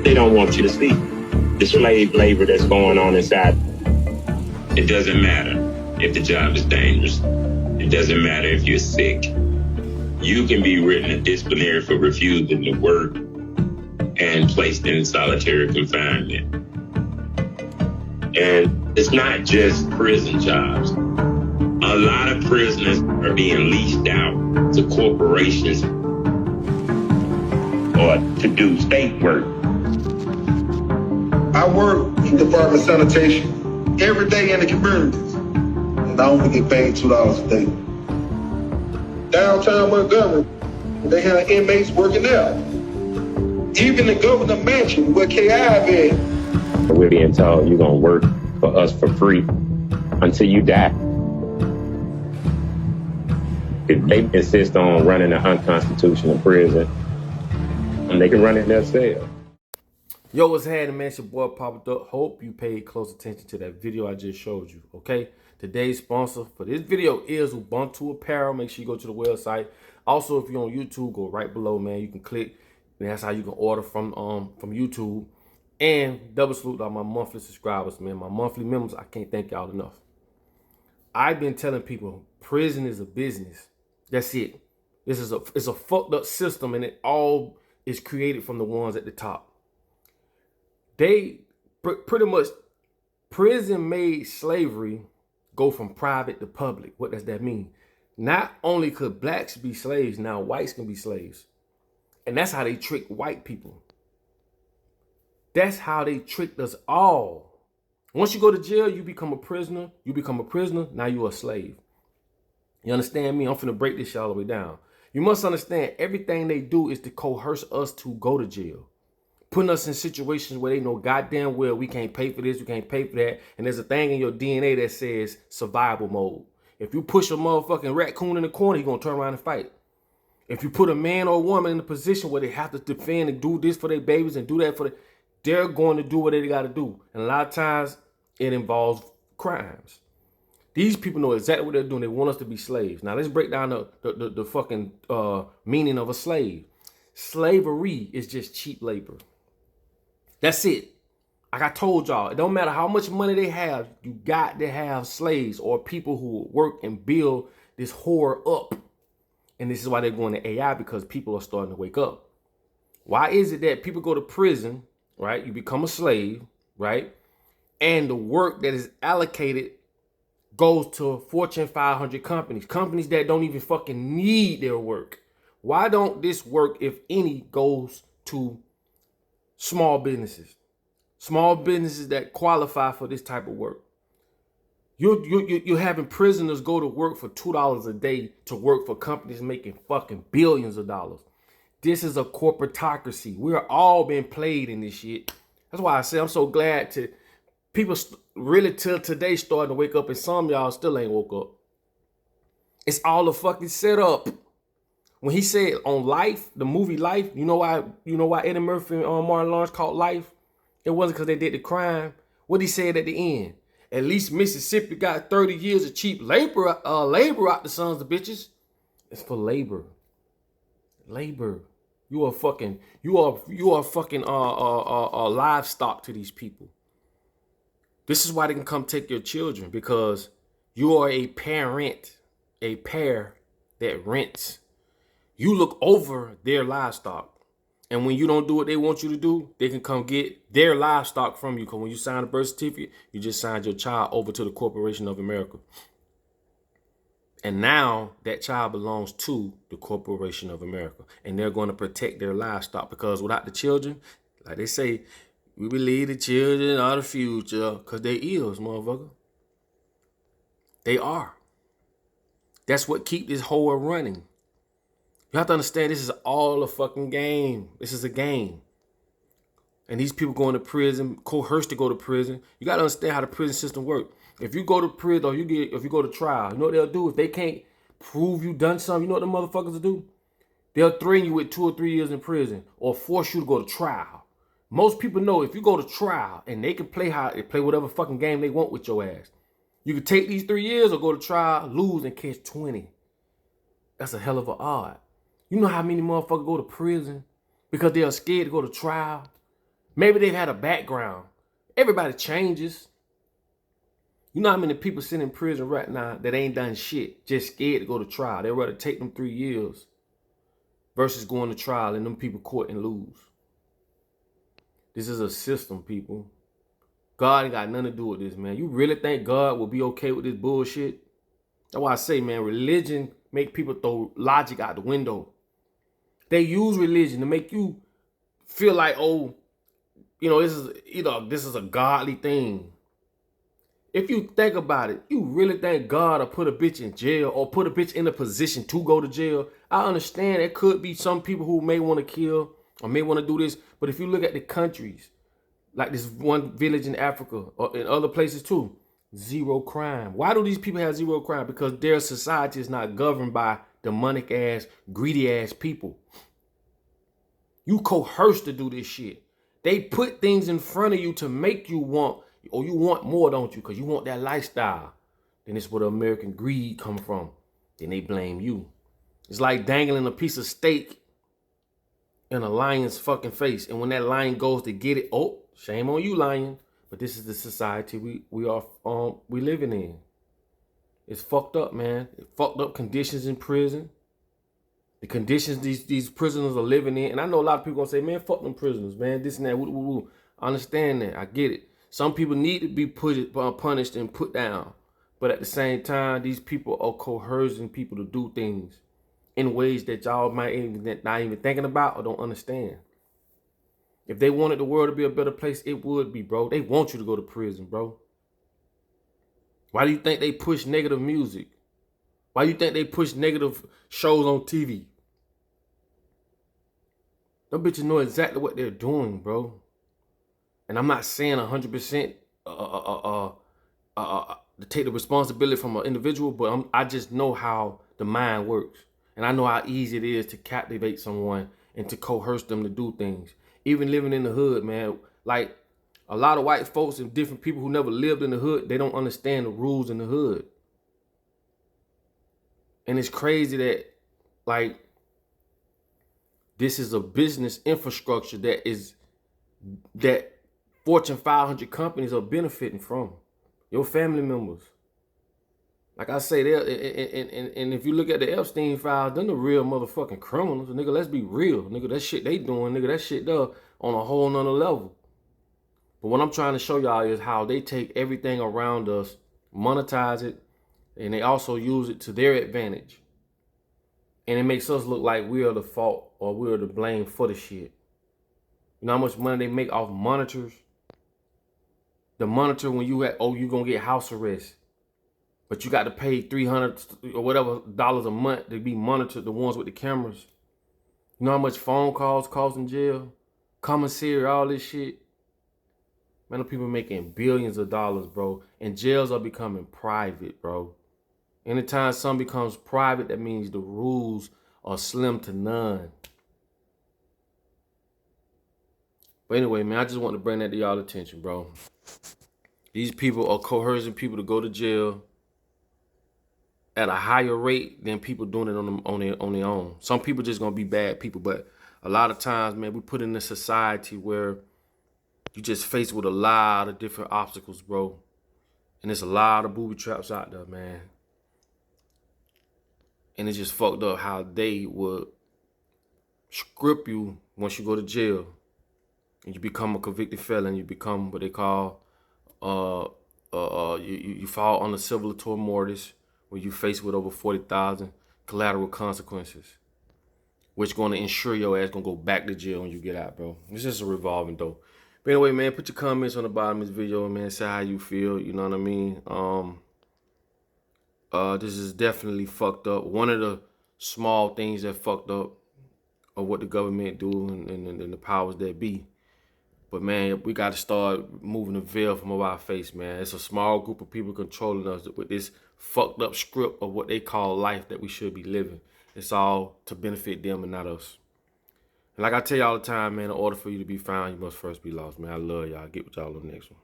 They don't want you to see the slave labor that's going on inside. It doesn't matter if the job is dangerous. It doesn't matter if you're sick. You can be written a disciplinary for refusing to work and placed in solitary confinement. And it's not just prison jobs. A lot of prisoners are being leased out to corporations or to do state work. I work in Department of Sanitation every day in the communities, and I only get paid $2 a day. Downtown Montgomery, they have inmates working there. Even the governor mansion where KI is. We're being told you're going to work for us for free until you die. If they insist on running an unconstitutional prison, and they can run it themselves. Yo, what's happening, man? It's your boy Papa Duck. Hope you paid close attention to that video I just showed you, okay? Today's sponsor for this video is Ubuntu Apparel. Make sure you go to the website. Also, if you're on YouTube, go right below, man. You can click, and that's how you can order from YouTube. And double salute to all my monthly subscribers, man. My monthly members, I can't thank y'all enough. I've been telling people, prison is a business. That's it. It's a fucked up system, and it all is created from the ones at the top. They pretty much, prison made slavery go from private to public. What does that mean? Not only could blacks be slaves, now whites can be slaves. And that's how they trick white people. That's how they tricked us all. Once you go to jail, you become a prisoner. You become a prisoner, now you're a slave. You understand me? I'm finna break this all the way down. You must understand, everything they do is to coerce us to go to jail. Putting us in situations where they know goddamn well we can't pay for this, we can't pay for that. And there's a thing in your DNA that says survival mode. If you push a motherfucking raccoon in the corner, he's gonna turn around and fight. If you put a man or a woman in a position where they have to defend and do this for their babies and do that for they're going to do what they gotta do. And a lot of times it involves crimes. These people know exactly what they're doing. They want us to be slaves. Now let's break down the fucking meaning of a slave. Slavery is just cheap labor. That's it. Like I told y'all, it don't matter how much money they have, you got to have slaves or people who work and build this whore up. And this is why they're going to AI, because people are starting to wake up. Why is it that people go to prison, right? You become a slave, right? And the work that is allocated goes to Fortune 500 companies, companies that don't even fucking need their work. Why don't this work, if any, goes to small businesses that qualify for this type of work? You're having prisoners go to work for $2 a day to work for companies making fucking billions of dollars. This is a corporatocracy. We're all being played in this shit. That's why I say I'm so glad to people really till today starting to wake up, and some of y'all still ain't woke up. It's all a fucking setup. When he said on Life, the movie Life, you know why Eddie Murphy and Martin Lawrence called Life? It wasn't because they did the crime. What he said at the end, at least Mississippi got 30 years of cheap labor out the sons of bitches. It's for labor. Labor. You are fucking livestock to these people. This is why they can come take your children, because you are a parent, a pair that rents. You look over their livestock. And when you don't do what they want you to do, they can come get their livestock from you. Because when you sign a birth certificate, you just signed your child over to the Corporation of America. And now that child belongs to the Corporation of America. And they're going to protect their livestock, because without the children, like they say, we believe the children are the future, because they is, motherfucker. They are. That's what keep this whole running. You have to understand, this is all a fucking game. This is a game. And these people going to prison, coerced to go to prison. You got to understand how the prison system works. If you go to prison or if you go to trial, you know what they'll do? If they can't prove you done something, you know what the motherfuckers will do? They'll threaten you with 2 or 3 years in prison or force you to go to trial. Most people know if you go to trial and they can play whatever fucking game they want with your ass. You can take these 3 years or go to trial, lose, and catch 20. That's a hell of an odd. You know how many motherfuckers go to prison because they are scared to go to trial? Maybe they've had a background. Everybody changes. You know how many people sitting in prison right now that ain't done shit, just scared to go to trial. They'd rather take them 3 years versus going to trial and them people court and lose. This is a system, people. God ain't got nothing to do with this, man. You really think God will be okay with this bullshit? That's why I say, man, religion make people throw logic out the window. They use religion to make you feel like, oh, this is a godly thing. If you think about it, you really think God will put a bitch in jail or put a bitch in a position to go to jail? I understand there could be some people who may want to kill or may want to do this, but if you look at the countries, like this one village in Africa or in other places too, zero crime. Why do these people have zero crime? Because their society is not governed by demonic ass, greedy ass people. You coerced to do this shit. They put things in front of you to make you want, or you want more, don't you? Because you want that lifestyle. Then it's where the American greed come from. Then they blame you. It's like dangling a piece of steak in a lion's fucking face. And when that lion goes to get it, oh, shame on you, lion. But this is the society we living in. It's fucked up, man. It's fucked up conditions in prison. The conditions these prisoners are living in. And I know a lot of people gonna say, man, fuck them prisoners, man. This and that. Woo, woo, woo. I understand that. I get it. Some people need to be punished and put down. But at the same time, these people are coercing people to do things in ways that y'all might not even thinking about or don't understand. If they wanted the world to be a better place, it would be, bro. They want you to go to prison, bro. Why do you think they push negative music? Why do you think they push negative shows on TV? Them bitches know exactly what they're doing, bro. And I'm not saying 100% to take the responsibility from an individual, but I just know how the mind works. And I know how easy it is to captivate someone and to coerce them to do things. Even living in the hood, man. Like, a lot of white folks and different people who never lived in the hood, they don't understand the rules in the hood. And it's crazy that, like, this is a business infrastructure that Fortune 500 companies are benefiting from. Your family members. Like I say, and if you look at the Epstein files, they're the real motherfucking criminals. Nigga, let's be real. Nigga, that shit they doing, nigga, that shit there on a whole nother level. But what I'm trying to show y'all is how they take everything around us, monetize it, and they also use it to their advantage. And it makes us look like we are the fault or we are to blame for the shit. You know how much money they make off monitors? The monitor when you you're gonna get house arrest. But you got to pay $300 or whatever dollars a month to be monitored, the ones with the cameras. You know how much phone calls cost in jail? Commissary, all this shit. Man, the people making billions of dollars, bro. And jails are becoming private, bro. Anytime something becomes private, that means the rules are slim to none. But anyway, man, I just want to bring that to y'all attention, bro. These people are coercing people to go to jail at a higher rate than people doing it on their own. Some people just gonna be bad people, but a lot of times, man, we put in a society where you just faced with a lot of different obstacles, bro. And there's a lot of booby traps out there, man. And it's just fucked up how they would script you once you go to jail. And you become a convicted felon. You become what they call, you fall under civil tort mortis, where you face with over 40,000 collateral consequences, which going to ensure your ass gonna go back to jail when you get out, bro. It's just a revolving door. But anyway, man, put your comments on the bottom of this video, man. Say how you feel, you know what I mean? This is definitely fucked up. One of the small things that fucked up are what the government do and the powers that be. But, man, we got to start moving the veil from over our face, man. It's a small group of people controlling us with this fucked up script of what they call life that we should be living. It's all to benefit them and not us. And like I tell you all the time, man, in order for you to be found, you must first be lost, man. I love y'all. Get with y'all on the next one.